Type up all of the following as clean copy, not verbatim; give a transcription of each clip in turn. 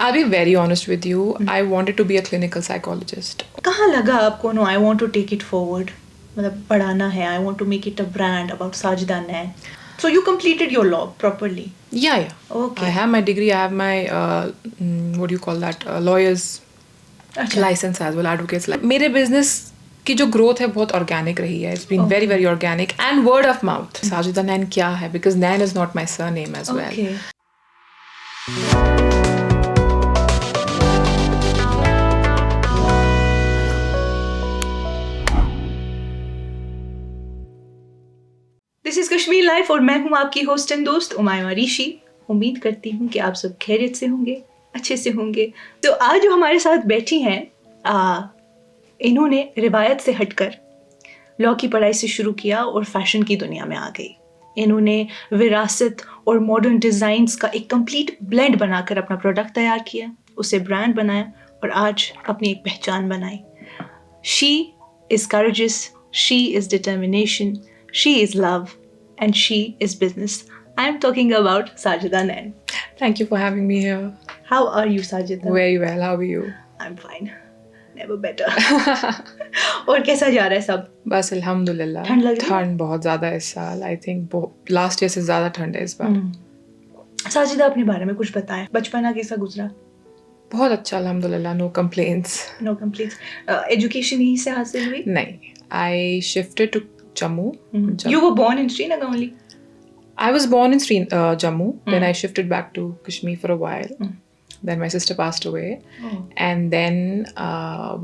I'll be very honest with you. I wanted to be a clinical psychologist. कहाँ लगा आपको no I want to take it forward, मतलब पढ़ाना है, I want to make it a brand about Sajida Nain. So you completed your law properly? Yeah. Okay. I have my degree. I have my what do you call that? Lawyer's license as well, advocates. मेरे business की जो growth है बहुत organic रही है. It's been very very organic and word of mouth. Sajida नैन क्या है? Because Nain is not my surname as well. Okay. This is Kashmir life और मैं हूँ आपकी होस्ट एंड दोस्त उमायमा ऋषि. उम्मीद करती हूँ कि आप सब खैरियत से होंगे, अच्छे से होंगे. तो आज जो हमारे साथ बैठी हैं, इन्होंने रिवायत से हटकर लॉ की पढ़ाई से शुरू किया और फैशन की दुनिया में आ गई. इन्होंने विरासत और मॉडर्न डिज़ाइंस का एक कंप्लीट ब्लेंड बनाकर अपना प्रोडक्ट तैयार किया, उसे ब्रांड बनाया और आज अपनी एक पहचान बनाई. She is courageous, she is determination, she is love, and she is business. I am talking about Sajida Nain. Thank you for having me here. How are you, Sajida? Very well. How are you? I'm fine. Never better. और कैसा जा रहा है सब? बस अल्हम्दुलिल्लाह. ठंड लग रही है? ठंड बहुत ज़्यादा है इस साल. I think लास्ट ईयर से ज़्यादा ठंड है इस बार. साजिदा अपने बारे में कुछ बताएं. बचपना कैसा गुजरा? बहुत अच्छा अल्हम्दुलिल्लाह. No complaints. No complaints. Education यहीं से हासिल हुई? नहीं. I shifted to Jammu. You were born in Srinagar only? I was born in Jammu. Then I shifted back to Kashmir for a while. Then my sister passed away. And then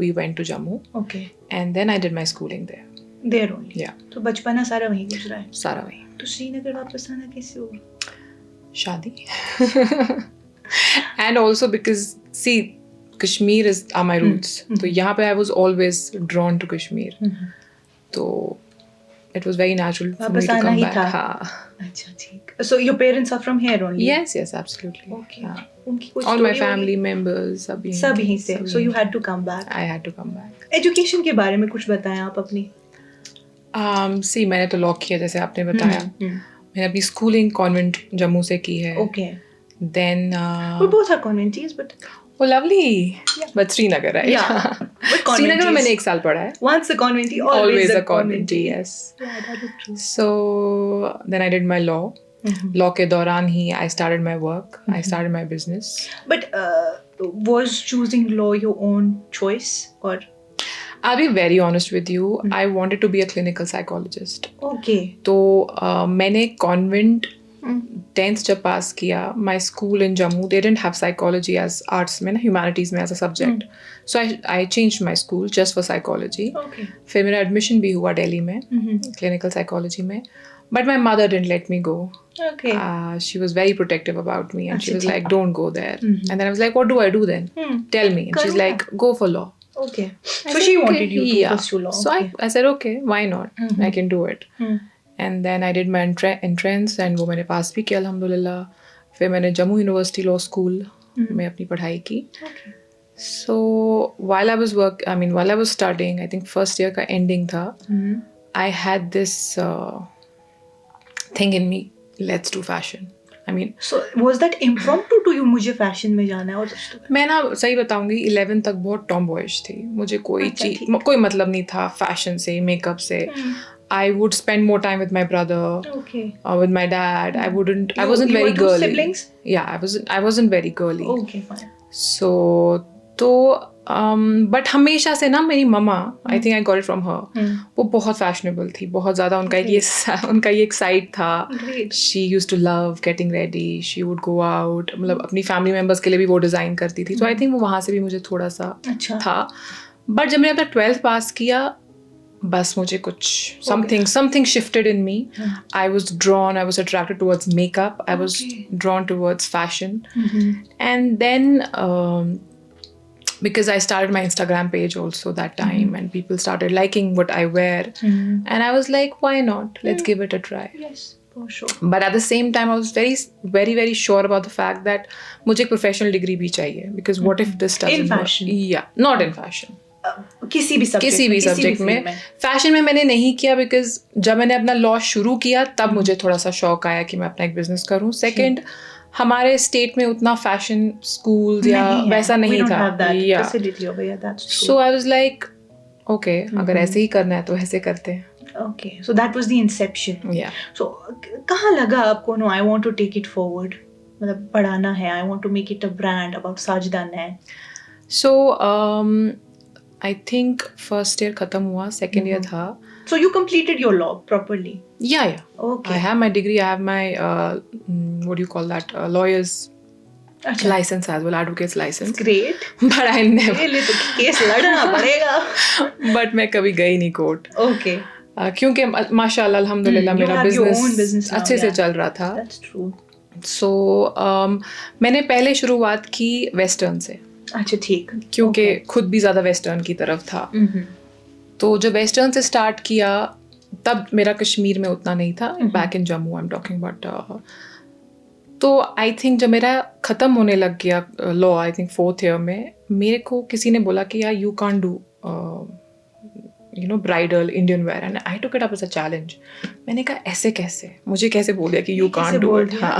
we went to Jammu. Okay. And then I did my schooling there. There only? Yeah. तो बचपना सारा वहीं गुजरा है? सारा वहीं. तो श्रीनगर वापस आना कैसे हुआ? शादी. And also because, see, Kashmir are my roots. तो यहाँ पे I was always drawn to Kashmir. तो it was very natural for me to come back. हाँ. अच्छा ठीक. So your parents are from here only? Yes, absolutely. Okay. हाँ. उनकी कुछ All my story family members सब यहीं से. So you had to come back. I had to come back. Education के बारे में कुछ बताएं आप अपनी. See, मैंने तो लॉ किया जैसे आपने बताया. मैंने अपनी स्कूलिंग कॉन्वेंट जम्मू से की है. Okay. Then we both are conventees, but oh lovely. Yeah. But Srinagar, right? Yeah. But Srinagar में मैंने 1 साल पढ़ा है. Once a conventee, always a conventee. Yes. Yeah, that is true. So then I did my law. Law के दौरान ही I started my work. I started my business. But was choosing law your own choice or? I'll be very honest with you. I wanted to be a clinical psychologist. Okay. तो मैंने convent 10th जब पास किया, my school in Jammu, they didn't have psychology as arts में ना, humanities में as a subject. So I changed my school just for psychology. Okay. फिर मेरा admission भी हुआ दिल्ली में, clinical psychology में. But my mother didn't let me go. Okay. She was very protective about me and she was like, don't go there. And then I was like, what do I do then? Tell me. And she's like, go for law. Okay. So she wanted you to pursue law. So I said, okay, why not? I can do it. And then I did my entrance and वो मैंने पास भी किया अल्हम्दुलिल्लाह. फिर मैंने Jammu university law school में अपनी पढ़ाई की. So while I was studying, I think first year का ending था, I had this thing in me, let's do fashion. So was that impromptu to you? मुझे fashion में जाना है और मैं ना सही बताऊंगी 11 तक बहुत tomboyish थी. मुझे कोई मतलब नहीं था fashion से, makeup से. I would spend more time with my brother, with my dad. I wasn't very girly. Siblings? Yeah, I wasn't very girly. Okay, fine. So, but हमेशा से ना मेरी मम्मा, I think I got it from her. वो बहुत fashionable थी, बहुत ज़्यादा उनका ये एक side था. She used to love getting ready. She would go out. मतलब अपनी family members के लिए भी वो design करती थी. So I think वो वहाँ से भी मुझे थोड़ा सा था. But जब मैंने अपना 12th पास किया, बस मुझे कुछ something shifted in me. I was attracted towards makeup. I was drawn towards fashion. And then because I started my Instagram page also that time and people started liking what I wear. And I was like, why not? Let's give it a try. Yes, for sure. But at the same time, I was very, very, very sure about the fact that मुझे एक professional degree भी चाहिए. Because what if this doesn't work? In fashion? Yeah, not in fashion. किसी भी subject में. Fashion में मैंने नहीं किया बिकॉज जब मैंने अपना लॉ शुरू किया तब मुझे थोड़ा सा शौक आया कि मैं अपना एक बिजनेस करूं. सेकंड हमारे स्टेट में उतना फैशन स्कूल्स या वैसा नहीं था या सो आई वाज लाइक ओके अगर ऐसे ही करना है तो ऐसे करते हैं. Okay, so that was the inception. Yeah. So कहाँ लगा आपको no I want to take it forward, मतलब बढ़ाना है, I want to make it a brand about Sajida Nain. So I think first year खत्म हुआ, second year था. So you completed your law properly? Yeah. Okay. I have my degree, I have my what do you call that, lawyer's license as well, advocate's license. Great. But I never. ये तो case लड़ना पड़ेगा. But मैं कभी गई नहीं court. Okay. क्योंकि माशाल्लाह अल्हम्दुलिल्लाह मेरा बिजनेस अच्छे से चल रहा था. That's true. So मैंने पहले शुरुआत की वेस्टर्न से. अच्छा ठीक. क्योंकि खुद भी ज़्यादा वेस्टर्न की तरफ था. तो जब वेस्टर्न से स्टार्ट किया तब मेरा कश्मीर में उतना नहीं था. Back in Jammu I am talking about. तो आई थिंक जब मेरा ख़त्म होने लग गया law, I think 4th year में, मेरे को किसी ने बोला कि यार you can't do bridal Indian wear, and I took it up as a challenge. मैंने कहा ऐसे कैसे, मुझे कैसे बोल दिया कि यू कांट डू इट. हाँ.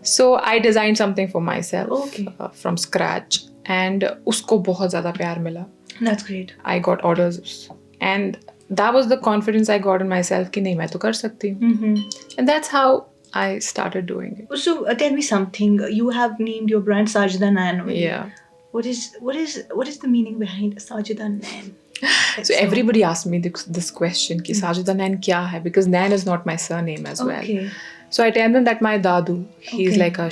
So I design something for myself from scratch, and उसको बहुत ज़्यादा प्यार मिला. That's great. I got orders, and that was the confidence I got in myself कि नहीं मैं तो कर सकती हूँ. And that's how I started doing it. So tell me something. You have named your brand Sajida Nain. Yeah. What is the meaning behind Sajida Nain? So everybody asked me this question कि Sajida Nain क्या है, because Nain is not my surname as well. Okay. So I tell them that my dadu, he's like a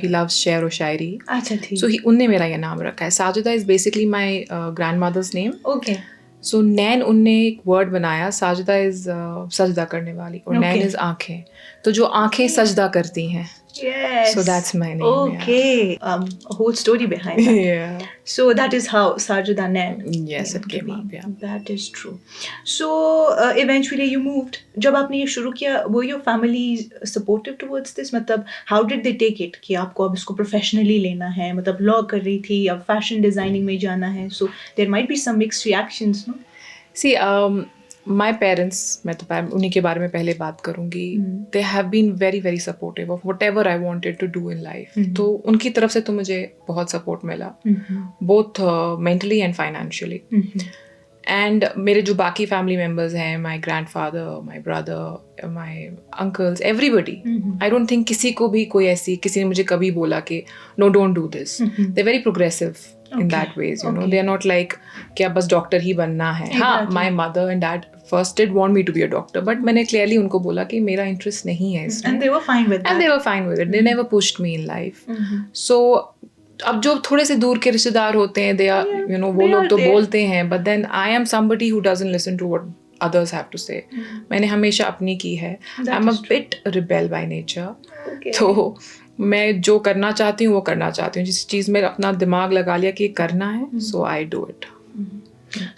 he loves शेर और शायरी. अच्छा ठीक. So उनने मेरा ये नाम रखा है. Sajida is basically my grandmother's name. Okay. So नैन उनने एक वर्ड बनाया. साजिदा इज सजदा करने वाली, और नैन इज आंखें. तो जो आंखें सजदा करती हैं. Yes. So that's my name. Okay. Yeah. A whole story behind that. Yeah. So that is how Sajida Nain. Yes, it came up. Yeah. That is true. So eventually you moved. जब आपने ये शुरू किया, were your family supportive towards this? मतलब how did they take it कि आपको अब इसको professionally लेना है? मतलब law कर रही थी, अब fashion designing में जाना है. So there might be some mixed reactions, no? See, my parents, मैं तो उन्हीं के बारे में पहले बात करूँगी. They have been very very supportive of whatever I wanted to do in life. तो उनकी तरफ से तो मुझे बहुत support मिला, both mentally and financially. And मेरे जो बाकी family members हैं, my grandfather, my brother, my uncles, everybody. I don't think किसी को भी किसी ने मुझे कभी बोला कि no, don't do this. They're very progressive in that ways, you know. They're not like कि अब बस डॉक्टर ही बनना है. हाँ, my mother and dad first did want me to be a doctor, but मैंने clearly उनको बोला कि मेरा interest नहीं है इसमें. And they were fine with that. And they were fine with it. They never pushed me in life. So अब जो थोड़े से दूर के रिश्तेदार होते हैं, they are, you know, वो लोग तो बोलते हैं, but then I am somebody who doesn't listen to what others have to say. मैंने हमेशा अपनी की है. I'm a bit rebel by nature. तो मैं जो करना चाहती हूँ वो करना चाहती हूँ. जिस चीज़ में अपना दिमाग लगा लिया कि करना है, so I do it.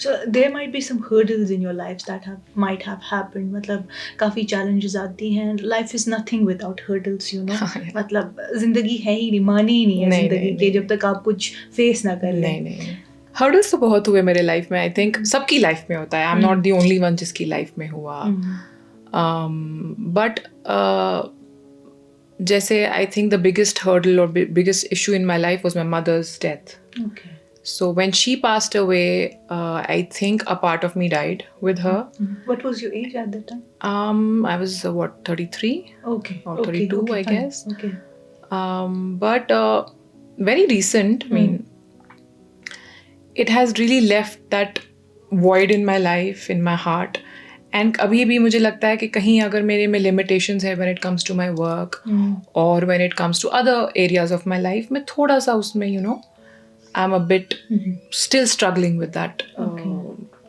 So there might be some hurdles in your lives that might have happened. मतलब काफ़ी challenges आती हैं. Life is nothing without hurdles, you know. मतलब ज़िंदगी है ही नहीं, माने ही नहीं है ज़िंदगी के जब तक आप कुछ face ना कर लें. नहीं. Hurdles तो बहुत हुए मेरे लाइफ में. I think सबकी लाइफ में होता है. I'm not the only one जिसकी लाइफ में हुआ. But जैसे I think the biggest hurdle or biggest issue in my life was my mother's death. Okay. So when she passed away, I think a part of me died with her. What was your age at that time? I was 33? Okay. Or 32, okay, I fine. guess. Okay. But very recent. I mean, it has really left that void in my life, in my heart. And अभी भी मुझे लगता है कि कहीं अगर मेरे में limitations है when it comes to my work, or when it comes to other areas of my life, मैं थोड़ा सा उसमें, you know, I'm a bit still struggling with that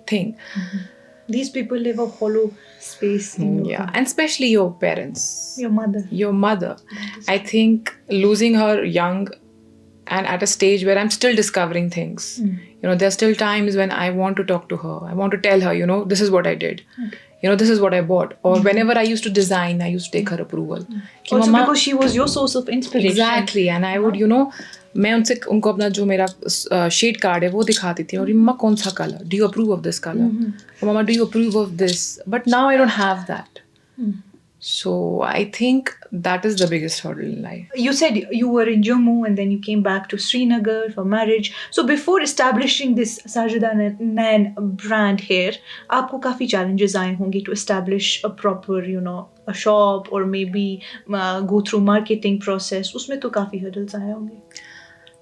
thing. These people live a hollow space in your heart. And especially your parents. Your mother. I think losing her young and at a stage where I'm still discovering things. You know, there are still times when I want to talk to her. I want to tell her, you know, this is what I did. You know, this is what I bought. Or whenever I used to design, I used to take her approval. Also because she was your source of inspiration. Exactly. And I would, you know, मैं उनको अपना जो मेरा shade card है वो दिखाती थी. और मम्मा कौन सा colour, do you approve of this colour, मम्मा do you approve of this. But now I don't have that. So I think that is the biggest hurdle in life. You said you were in Jammu and then you came back to Srinagar for marriage. So before establishing this Sajida Nain brand here, आपको काफी challenges आए होंगे to establish a proper, a shop or maybe go through marketing process. उसमें तो काफी hurdles आए होंगे.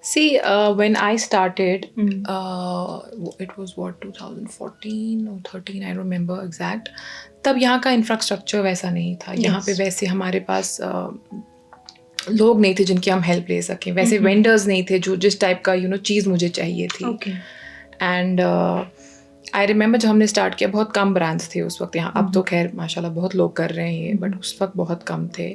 See, when I started, it was 2014 or 13, I don't remember exact. तब यहाँ का इंफ्रास्ट्रक्चर वैसा नहीं था. यहाँ पे वैसे हमारे पास लोग नहीं थे जिनकी हम हेल्प ले सकें. वैसे वेंडर्स नहीं थे जो जिस टाइप का चीज़ मुझे चाहिए थी. एंड आई रिमेंबर जब हमने स्टार्ट किया बहुत कम ब्रांड्स थे उस वक्त यहाँ. अब तो खैर माशाल्लाह बहुत लोग कर रहे हैं, बट उस वक्त बहुत कम थे.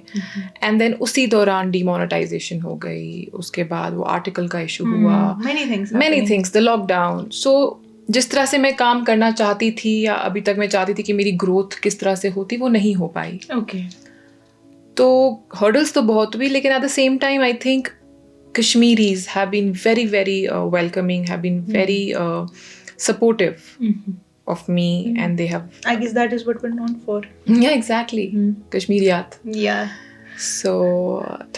एंड देन उसी दौरान डिमोनेटाइजेशन हो गई. उसके बाद वो आर्टिकल का इशू हुआ. Many things, the lockdown. So जिस तरह से मैं काम करना चाहती थी या अभी तक मैं चाहती थी कि मेरी ग्रोथ किस तरह से होती, वो नहीं हो पाई. तो हर्डल्स तो बहुत हुई, लेकिन at the same time I think Kashmiris have been very, very welcoming, have been very supportive of me, and they have. I guess that is what we're known for. Yeah, exactly. Kashmiriyat. Yeah. So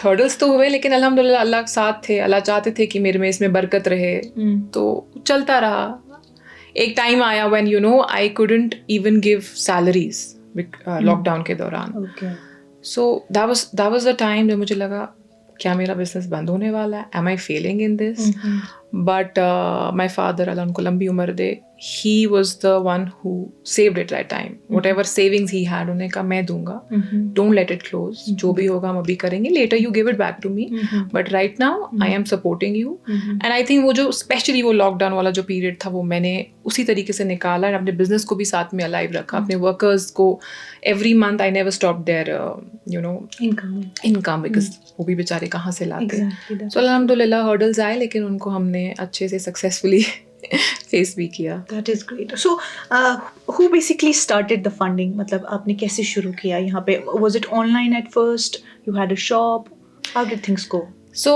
hurdles तो हुए, लेकिन अल्हम्दुलिल्लाह अल्लाह के साथ थे. अल्लाह चाहते थे कि मेरे में इसमें बरकत रहे, तो चलता रहा. एक टाइम आया when I couldn't even give salaries lockdown के दौरान. Okay. So that was the time जब मुझे लगा क्या मेरा बिजनेस बंद होने वाला है? Am I failing in this? But my father, अल्लाह उनको लंबी उम्र दे, he was the one who saved it that time. Whatever savings he had, उन्हें कहा मैं दूंगा. Don't let it close. जो भी होगा हम अभी करेंगे. Later you give it back to me. But right now I am supporting you. And I think वो जो especially वो लॉकडाउन वाला जो पीरियड था, वो मैंने उसी तरीके से निकाला और अपने बिजनेस को भी साथ में अलाइव रखा. अपने वर्कर्स को every month I never stopped their income because वो भी बेचारे कहाँ से लाते. So अल्हम्दुलिल्लाह हर्डल्स आए, लेकिन उनको हमने अच्छे से सक्सेसफुली फेस भी किया. That is great. So who basically started the funding? मतलब आपने कैसे शुरू किया यहाँ पे? Was it online at first? You had a shop? How did things go? So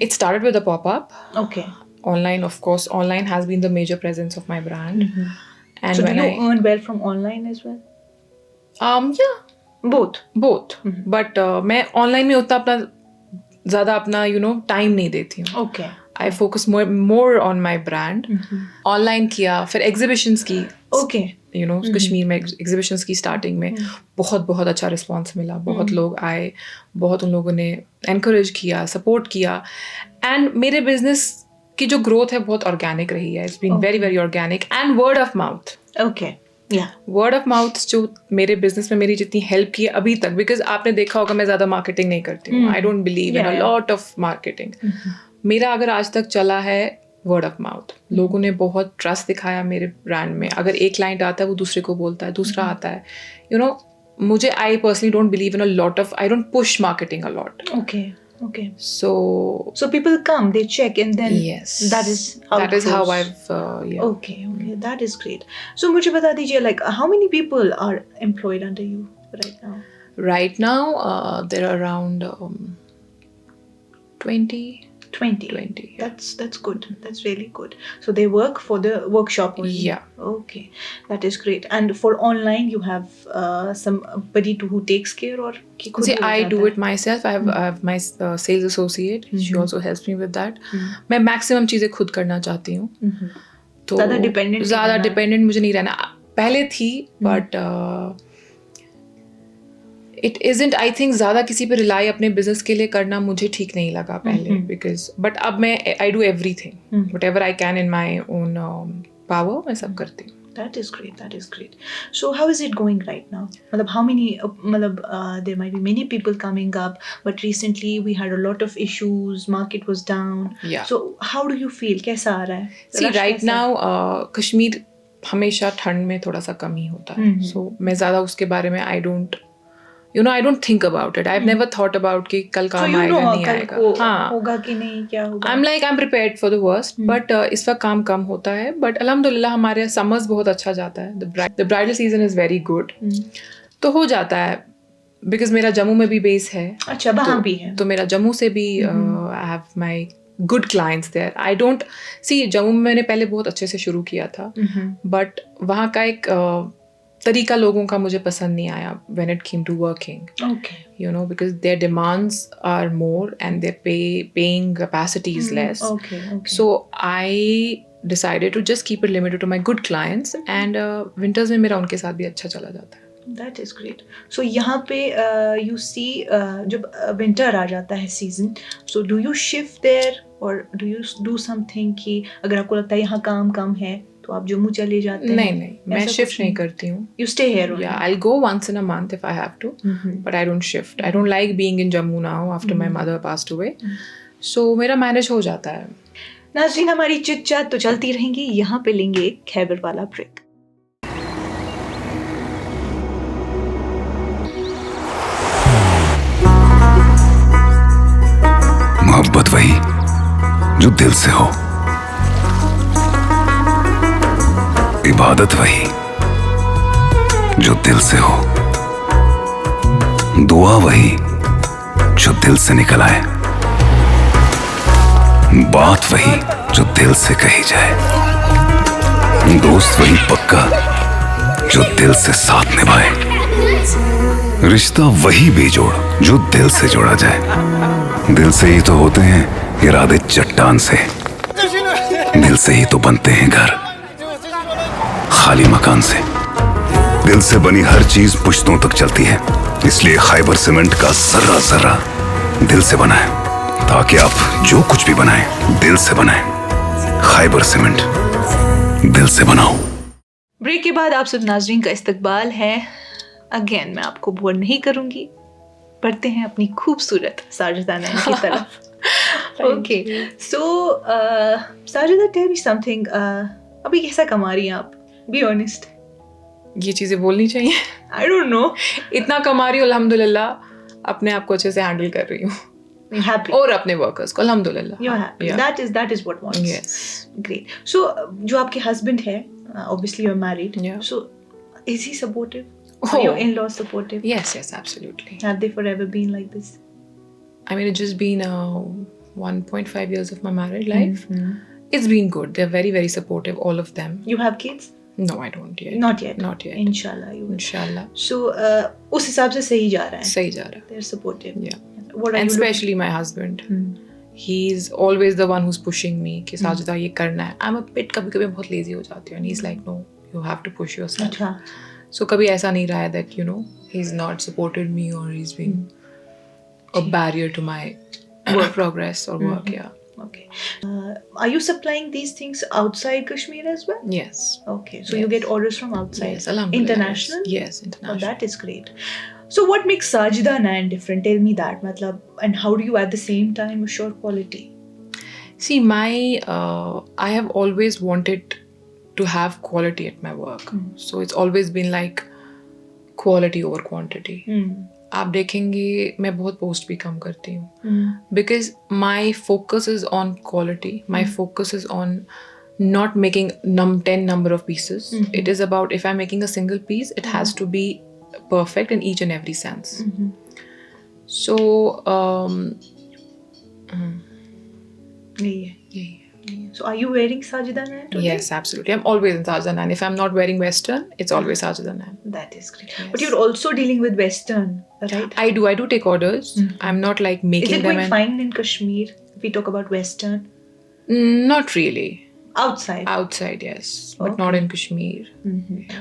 it started with a pop-up. Okay. Online, of course. Online has been the major presence of my brand. And so when do you earn well from online as well? Yeah. Both. But मैं online में उतना अपना ज़्यादा अपना time नहीं देती हूँ. Okay. I focus more on my brand. Online किया, फिर exhibitions की. Okay. कश्मीर में exhibitions की starting में बहुत अच्छा response मिला. बहुत लोग आए, बहुत उन लोगों ने encourage किया, support किया. And मेरे business की जो growth है बहुत organic रही है. It's been very, very organic. And word of mouth. Okay. Yeah. Word of mouth जो मेरे business में मेरी जितनी help की है अभी तक, because आपने देखा होगा मैं ज़्यादा marketing नहीं करती हूँ. I don't believe in a lot of marketing. मेरा अगर आज तक चला है वर्ड ऑफ माउथ. लोगों ने बहुत ट्रस्ट दिखाया मेरे ब्रांड में. अगर एक क्लाइंट आता है वो दूसरे को बोलता है, दूसरा आता है. मुझे I personally don't believe in a lot of, I don't push marketing a lot. Okay. So people come, they check, and then yes, that is how I've yeah. Okay, that is great. So मुझे बता दीजिए, like how many people are employed under you right now? Right now there are around 20. Yeah. That's good. That's really good. So they work for the workshop only? Yeah. Okay, that is great. And for online you have somebody who takes care, or see, I do it myself. I have my sales associate. She also helps me with that. मैं maximum चीजें खुद करना चाहती हूँ. तो ज़्यादा dependent मुझे नहीं रहना. पहले थी, but it isn't, I think ज़्यादा किसी पे रिलाई अपने बिजनेस के लिए करना मुझे ठीक नहीं लगा पहले. because but अब मैं I do everything, whatever I can in my own power, मैं सब करती हूँ. That is great. So how is it going right now? मतलब how many there might be many people coming up, but recently we had a lot of issues, market was down. Yeah. So how do you feel? कैसा आ रहा है? See, right now Kashmir हमेशा ठंड में थोड़ा सा कम ही होता है. So मैं ज़्यादा उसके बारे में I don't think about it. I've never thought about कि कल काम आएगा नहीं आएगा. हाँ. होगा कि नहीं, क्या होगा. I'm prepared for the worst. But इस वक्त काम कम होता है. But अल्हम्दुलिल्लाह हमारे summers बहुत अच्छा जाता है. The bridal season is very good. तो हो जाता है. Because मेरा जम्मू में भी base है. अच्छा, वहाँ भी है. तो मेरा जम्मू से भी I have my good clients there. I don't see, Jammu में मैंने पहले बहुत अच्छे से शुरू किया था. But वहाँ का एक तरीका लोगों का मुझे पसंद नहीं आया when it came to working. Okay. You know, because their demands are more and their paying capacity is less. Okay. So I decided to just keep it limited to my good clients and winters में मेरा उनके साथ भी अच्छा चला जाता है. That is great. So यहाँ पे you see जब winter आ जाता है season, so do you shift there or do you do something कि अगर आपको लगता है यहाँ काम कम है तो आप जम्मू चले जाते हैं? नहीं, मैं shift नहीं करती हूँ. You stay here only? Yeah, I'll go once in a month if I have to, but I don't shift. I don't like being in Jammu now after my mother passed away. So मेरा manage हो जाता है. नाज़रीन, हमारी chit चाट तो चलती रहेंगी, यहाँ पे लेंगे एक खैबर वाला ब्रेक. मोहब्बत वही जो दिल से हो, इबादत वही जो दिल से हो, दुआ वही जो दिल से निकल आए, बात वही जो दिल से कही जाए, दोस्त वही पक्का जो दिल से साथ निभाए, रिश्ता वही बेजोड़ जो दिल से जोड़ा जाए. दिल से ही तो होते हैं इरादे चट्टान से, दिल से ही तो बनते हैं घर खाली मकान से. दिल से बनी हर चीज पुश्तों तक चलती है, इसलिए खैबर सीमेंट का जर्रा जर्रा दिल से बना है, ताकि आप जो कुछ भी बनाएं दिल से बनाएं. खैबर सीमेंट, दिल से बनाओ. ब्रेक के बाद आप सब नाजरीन का इस्तकबाल है. अगेन मैं आपको बोर नहीं करूंगी, बढ़ते हैं अपनी खूबसूरत साजिदा नैन की तरफ. ओके, सो साजिदा, टेल मी समथिंग. अभी कैसा कमा रही हैं आप? Be honest. ये चीज़ें बोलनी चाहिए? I don't know. इतना कमा रही हूँ अल्हम्दुलिल्लाह, अपने आप को अच्छे से हैंडल कर रही हूँ. Happy. और अपने वर्कर्स को अल्हम्दुलिल्लाह. You're happy. Yeah. That is what wants. Yes. Great. So जो आपके husband है, obviously you're married. Yeah. So is he supportive? Oh. Are your in-laws supportive? Yes, absolutely. Have they forever been like this? I mean, it's just been 1.5 years of my married life. It's been good. They're very, very supportive, all of them. You have kids? No, I don't yet. Not yet. Not yet. Inshallah you will. Inshallah. So उस हिसाब से सही जा रहा है. सही जा रहा है. They're supportive. Yeah. What are And you especially my husband. He's always the one who's pushing me कि साजिदा ये करना है. I'm a bit कभी-कभी बहुत lazy हो जाती हूँ. And he's like, no, you have to push yourself. अच्छा. So कभी ऐसा नहीं रहा है that, you know, he's not supported me or he's been a barrier to my progress or work. Yeah. Okay. Are you supplying these things outside Kashmir as well? Yes. Okay. So you get orders from outside? Yes, alhamdulillah. International? Yes, international. Oh, that is great. So what makes Sajida Nayan different? Tell me that. Matlab, and how do you at the same time assure quality? See, I have always wanted to have quality at my work. So it's always been like quality over quantity. आप देखेंगे मैं बहुत post भी कम करती हूँ because my focus is on quality. My focus is on not making 10 number of pieces. It is about if I'm making a single piece, it has to be perfect in each and every sense. So So are you wearing Sajida Nayan today? yes, absolutely. I'm always in Sajida Nayan. If I'm not wearing Western, it's always Sajida Nayan. That is great. Yes. But you're also dealing with Western, right? I do take orders. I'm not like making Is it them going fine in Kashmir if we talk about Western? Not really. Outside? Outside, yes. But not in Kashmir.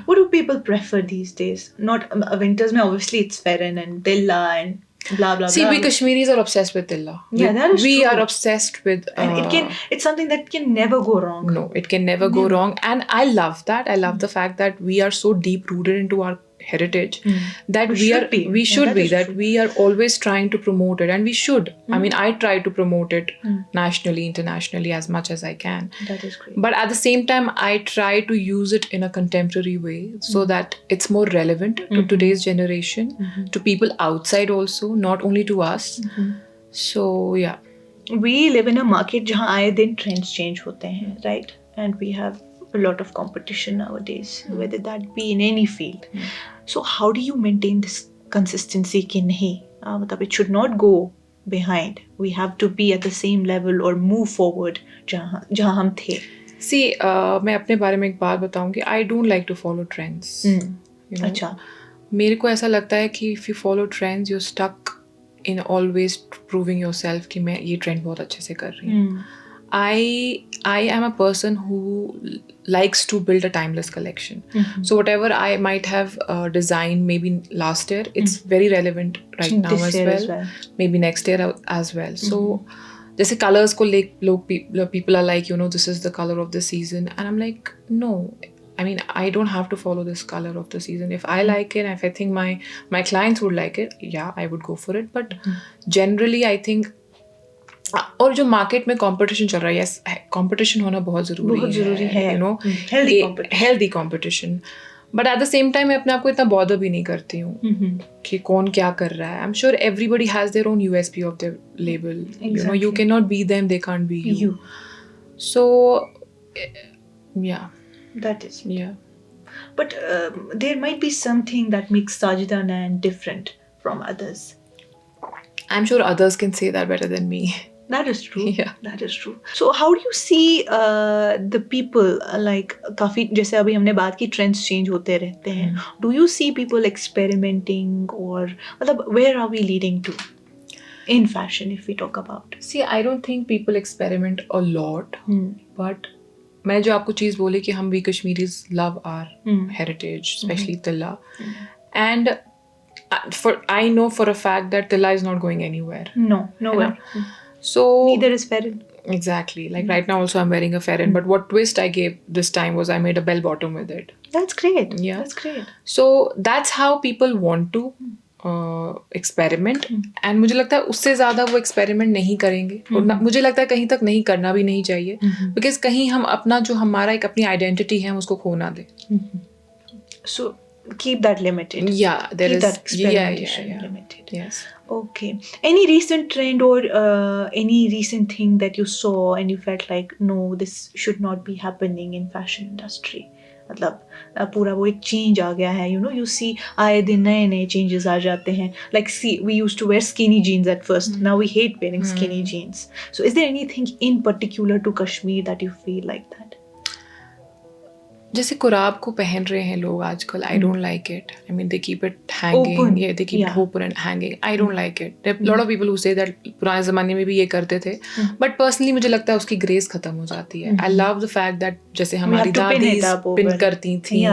What do people prefer these days? Not winters, obviously it's Farron and Dilla and blah blah See, blah. we Kashmiris are obsessed with Dilla. Yeah, that is we true. are obsessed with And it's something that can never go wrong. no, it can never go wrong. And I love that. I love the fact that we are so deep rooted into our heritage that we should be. should that be is that true. we are always trying to promote it, and we should. I mean, I try to promote it nationally, internationally as much as I can. That is great. But at the same time, I try to use it in a contemporary way so that it's more relevant to today's generation, to people outside also, not only to us. So, yeah. We live in a market जहाँ आए दिन trends change होते हैं, right? And we have a lot of competition nowadays, whether that be in any field. So how do you maintain this consistency कि नहीं, मतलब it should not go behind. We have to be at the same level or move forward जहाँ हम थे. See, मैं अपने बारे में एक बात बताऊंगी. I don't like to follow trends. you know. अच्छा. मेरे को ऐसा लगता है कि if you follow trends, you're stuck in always proving yourself कि मैं ये trend बहुत अच्छे से कर रही हूँ. I am a person who likes to build a timeless collection. So whatever I might have designed maybe last year, it's very relevant right now This year as well. maybe next year as well. So जैसे colors को लोग people are like, you know, this is the color of the season, and I'm like, no, I mean, I don't have to follow this color of the season. If I like it, if I think my clients would like it, yeah, I would go for it. But generally, I think, और जो market में competition चल रहा है, yes, competition होना बहुत ज़रूरी है, you know, healthy competition. But at the same time मैं अपने आप को इतना बॉदर भी नहीं करती हूँ कि कौन क्या कर रहा है. I am sure everybody has their own USP of their label. You know, you can not be them, they can't be you. So yeah, that is. Yeah. But there might be something that makes Sajida Nayan different from others. I'm sure others can say that better than me. That is true. Yeah. That is true. So how do you see the people like काफी जैसे अभी हमने बात की trends change होते रहते हैं. Do you see people experimenting or मतलब where are we leading to in fashion if we talk about? See, I don't think people experiment a lot, but मैं जो आपको चीज़ बोली कि हम भी Kashmiris love our heritage, especially Tilla, and I know for a fact that Tilla is not going anywhere. No, nowhere. So neither is Farron. Exactly. Like right now also I'm wearing a Farron, but what twist I gave this time was I made a bell bottom with it. That's great. Yeah. That's great. So that's how people want to experiment, and मुझे लगता है उससे ज़्यादा वो experiment नहीं करेंगे, और मुझे लगता है कहीं तक नहीं करना भी नहीं चाहिए, because कहीं हम अपना जो हमारा एक अपनी identity है हम उसको खो ना दें. So keep that limited. Yeah, there keep is that experimentation limited. Yes. Okay. Any recent trend or any recent thing that you saw and you felt like no, this should not be happening in fashion industry? मतलब पूरा वो एक change आ गया है, you know, you see आए दिन नए नए चेंजेस आ जाते हैं. Like see we used to wear skinny jeans at first, now we hate wearing skinny jeans. So is there anything in particular to Kashmir that you feel like that? जैसे कुराब को पहन रहे हैं लोग आजकल, I don't like it. I mean they keep it hanging, या they keep it open and hanging. I don't like it. There are lot of people who say that पुराने ज़माने में भी ये करते थे, बट पर्सनली मुझे लगता है उसकी ग्रेस खत्म हो जाती है. I love the fact that जैसे हमारी दादी पिन करती थी,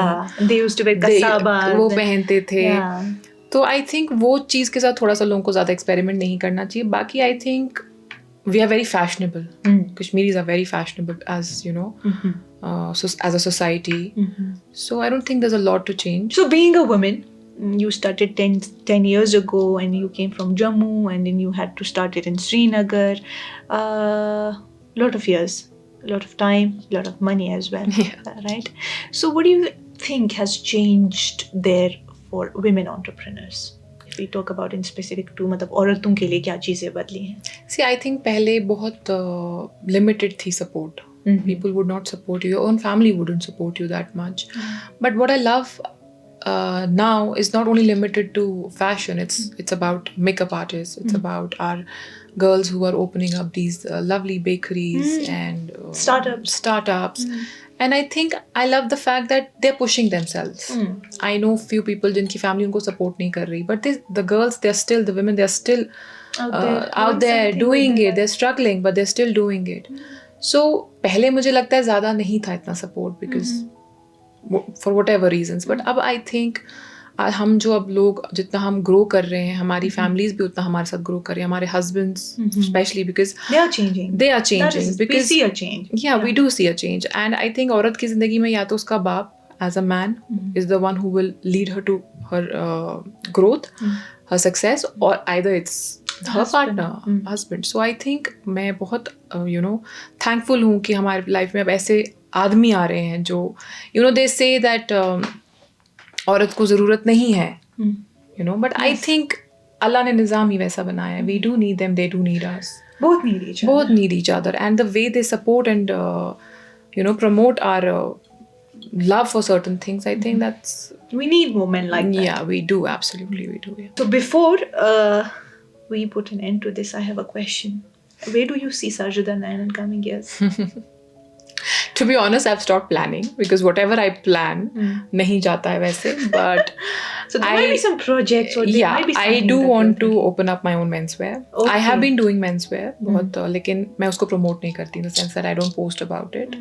वो पहनते थे. तो आई थिंक वो चीज़ के साथ थोड़ा सा लोगों को ज़्यादा एक्सपेरिमेंट नहीं करना चाहिए. बाकी I think we are very fashionable. Kashmiris are very fashionable, as you know, as a society. So I don't think there's a lot to change. So being a woman, you started 10 years ago, and you came from Jammu, and then you had to start it in Srinagar. Lot of years, a lot of time, a lot of money as well. Right? So what do you think has changed there for women entrepreneurs? If we talk about in specific to मतलब औरतों के लिए क्या चीज़ें बदली हैं? See, I think पहले बहुत limited थी support. People would not support you. Your own family wouldn't support you that much. But what I love now is not only limited to fashion. It's about makeup artists. It's about our girls who are opening up these lovely bakeries and startups. And I think I love the fact that they're pushing themselves. I know few people जिनकी family उनको support नहीं कर रही, but the girls, the women, they're still out there doing it. They're struggling, but they're still doing it. So पहले मुझे लगता है ज़्यादा नहीं था इतना support because for whatever reasons. But अब I think हम जो अब लोग जितना हम ग्रो कर रहे हैं, हमारी फैमिलीज भी उतना हमारे साथ ग्रो कर रहे हैं, हमारे husbands specially, because they are changing because we see a change. We do see a change. And I think औरत की जिंदगी में या तो उसका बाप as a man is the one who will lead her to her growth, her success, or either it's her partner, husband. So I think मैं बहुत thankful हूँ कि हमारे लाइफ में अब ऐसे आदमी आ रहे हैं जो they say that औरत को ज़रूरत नहीं है, but I think अल्लाह ने निज़ाम ही वैसा बनाया है. We do need them, they do need us. Both need each other. And the way they support and promote our love for certain things, I think that's... We need women like that. Yeah, we do. Absolutely, we do. Yeah. So before we put an end to this, I have a question. Where do you see Sajida Nayan in coming years? To be honest, I've stopped planning because whatever I plan नहीं जाता है वैसे. But So there might be some projects or there might be I something do that want you're to thinking. open up my own menswear. Okay. I have been doing menswear बहुत लेकिन मैं उसको promote नहीं करती in the sense that I don't post about it.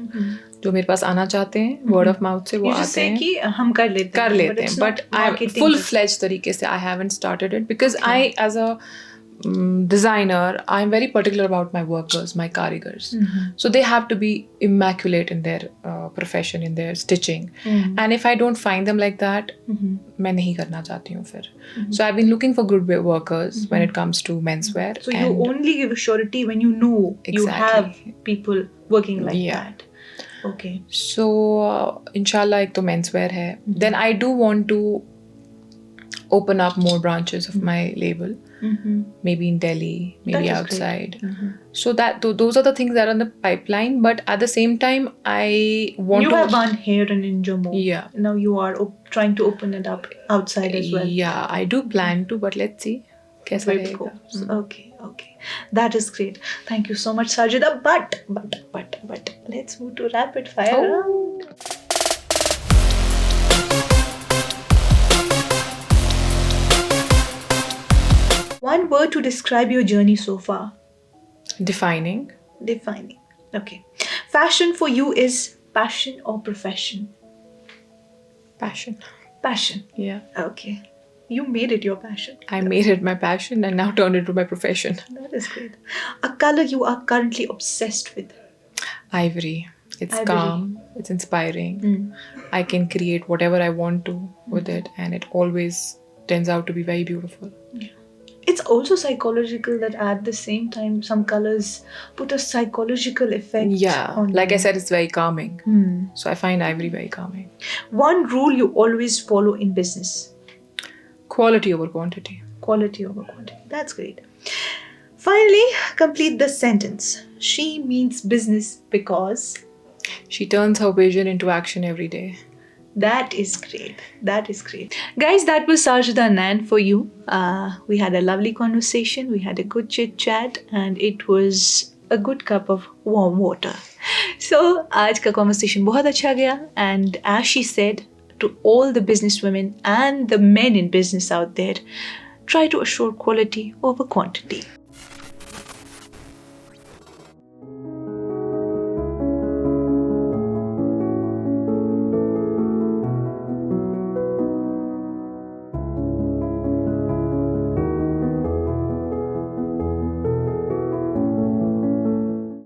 जो मेरे पास आना चाहते हैं word of mouth से वो You just आते say हैं कि हम कर लेते हैं, but I full fledged तरीके से I haven't started it because I as a designer, I'm very particular about my workers, my karigars. So they have to be immaculate in their profession, in their stitching. And if I don't find them like that, मैं नहीं करना चाहती हूँ फिर. So I've been looking for good workers when it comes to menswear. So you only give a surety when you know you have people working like that. Okay. So inshallah एक तो menswear है. Then I do want to open up more branches of my label. Maybe in Delhi, maybe outside. So that those are the things that are on the pipeline. But at the same time, I want you to. You have one here in Jammu. Yeah. Now you are trying to open it up outside as well. Yeah, I do plan to, but let's see. कैसा रहेगा. Okay. That is great. Thank you so much, Sajida. But let's move to rapid fire round. One word to describe your journey so far. Defining. Okay. Fashion for you is passion or profession? Passion. Yeah. Okay. You made it your passion. I made it my passion and now turned it to my profession. That is great. A color you are currently obsessed with? Ivory. It's calm. It's inspiring. I can create whatever I want to with it, and it always turns out to be very beautiful. Yeah. It's also psychological that at the same time some colors put a psychological effect. Yeah, like I said, it's very calming. So I find ivory very calming. One rule you always follow in business? Quality over quantity. That's great. Finally, complete the sentence. She means business because she turns her vision into action every day. That is great. Guys, that was Sajida Nan for you. We had a lovely conversation. We had a good chit chat and it was a good cup of warm water. So, आज का conversation बहुत अच्छा गया. And as she said to all the business women and the men in business out there, try to assure quality over quantity.